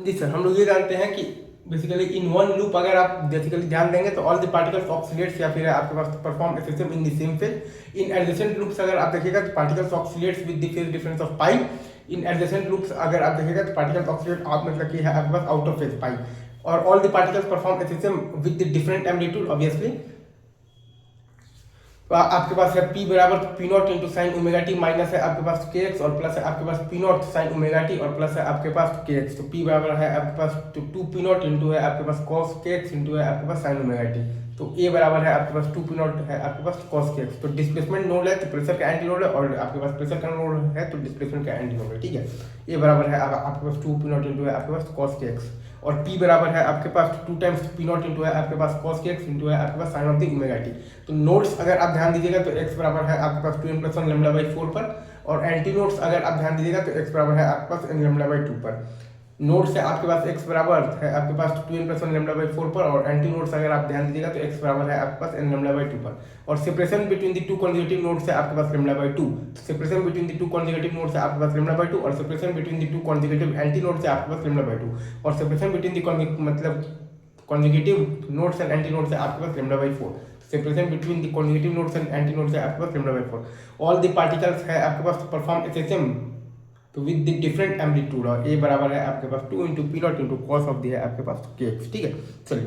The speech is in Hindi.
जी सर, हम लोग ये जानते हैं कि बेसिकली इन वन लूप अगर आप बेसिकली ध्यान देंगे तो ऑल द पार्टिकल्स ऑक्सीलेट्स या फिर आपके पास perform a system in the same phase. In adjacent loops अगर आप देखिएगा तो particles oscillates with the phase difference of pi. In adjacent loops अगर आप देखिएगा तो पार्टिकल्स ऑक्सीलेट आप मतलब कि है आपके पास आउट ऑफ फेज पाई। और all the particles perform a system with the different amplitude obviously. तो आपके पास है P बराबर P naught into sine omega t, minus है आपके पास के एक्स और प्लस है आपके पास P naught sine omega t और प्लस है आपके पास के एक्स। तो P बराबर है आपके पास टू पी नॉट इंटू है आपके पास कॉस के एक्स इंटू है आपके पास साइन ओमेगा टी। तो A बराबर है आपके पास टू पी नॉट है आपके पास कॉस के एक्स। तो डिस्प्लेसमेंट नोड है तो प्रेशर का एंटी नोड है, और आपके पास प्रेशर का नोड है तो डिस्प्लेसमेंट का एंटी नोड है। ठीक है, A बराबर है आपके पास टू पी नॉट इंटू है आपके पास कॉस के एक्स, और P बराबर है आपके पास two times P naught into है आपके पास कॉस के एक्स इंटू है आपके पास sine of the omega t. तो नोट्स अगर आप ध्यान दीजिएगा तो x बराबर है आपके पास 2n+1 लैम्डा बाई 4 पर, और एंटी नोट्स अगर आप ध्यान दीजिएगा तो x बराबर है आपके पास n लैम्डा बाई 2 पर। नोट्स है आपके पास x बराबर है आपके पास 2n+1 लैम्डा बाई 4 पर, और एंटी नोट्स अगर आप ध्यान दीजिएगा तो x बराबर है आपके पास n लैम्डा बाई 2 पर। और separation between the two conjugative nodes है आपके पास lambda by 2। Separation between the two conjugative nodes है आपके पास लैम्डा बाई 2, और separation between the two conjugative anti nodes है आपके पास लैम्डा बाई 2, और सेपरेशन बिटवीन द मतलब conjugative nodes and anti nodes है आपके पास lambda by 4। Separation between the conjugative nodes and anti nodes है आपके पास lambda by 4। All the particles है आपके पास परफॉर्म एसएसएम तो विद द डिफरेंट एम्पलीट्यूड, और A बराबर है आपके पास 2 into P naught into cos of the है आपके पास के एक्स। ठीक है, चलिए